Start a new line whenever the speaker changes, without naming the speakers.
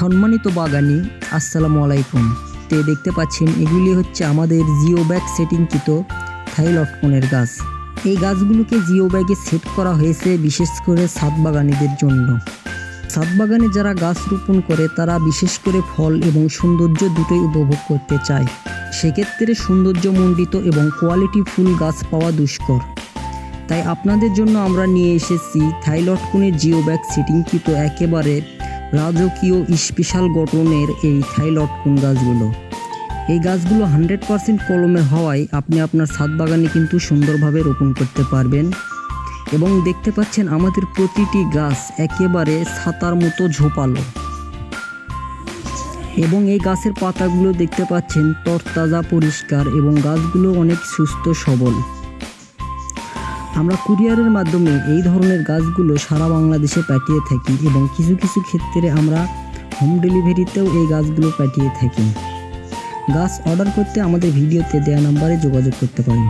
সম্মানিত বাগানি, আসসালামু আলাইকুম। দেখতে পাচ্ছেন এগুলি হচ্ছে আমাদের জিও ব্যাগ সেটিংকৃত থাইলটকনের গাছ। এই গাছগুলোকে জিও ব্যাগে সেট করা হয়েছে বিশেষ করে ছাদ বাগানীদের জন্য। ছাদ বাগানে যারা গাছ রোপণ করে তারা বিশেষ করে ফল এবং সৌন্দর্য দুটোই উপভোগ করতে চায়। সেক্ষেত্রে সৌন্দর্যমণ্ডিত এবং কোয়ালিটি ফুল গাছ পাওয়া দুষ্কর। তাই আপনাদের জন্য আমরা নিয়ে এসেছি থাইলটকনের জিও ব্যাগ সেটিংকৃত একেবারে রাজকীয় স্পেশাল গঠনের এই থাইলটকন গাছগুলো। এই গাছগুলো 100% কলমের হওয়ায় আপনি আপনার ছাদ বাগানে কিন্তু সুন্দরভাবে রোপণ করতে পারবেন। এবং দেখতে পাচ্ছেন আমাদের প্রতিটি গাছ একেবারে ছাতার মতো ঝোপালো এবং এই গাছের পাতাগুলো দেখতে পাচ্ছেন তরতাজা পরিষ্কার এবং গাছগুলো অনেক সুস্থ সবল। আমরা কুরিয়ারের মাধ্যমে এই ধরনের গাছগুলো সারা বাংলাদেশে পাঠিয়ে থাকি এবং কিছু কিছু ক্ষেত্রে আমরা হোম ডেলিভারিতেও এই গাছগুলো পাঠিয়ে থাকি। গাছ অর্ডার করতে আমাদের ভিডিওতে দেওয়া নাম্বারে যোগাযোগ করতে পারেন।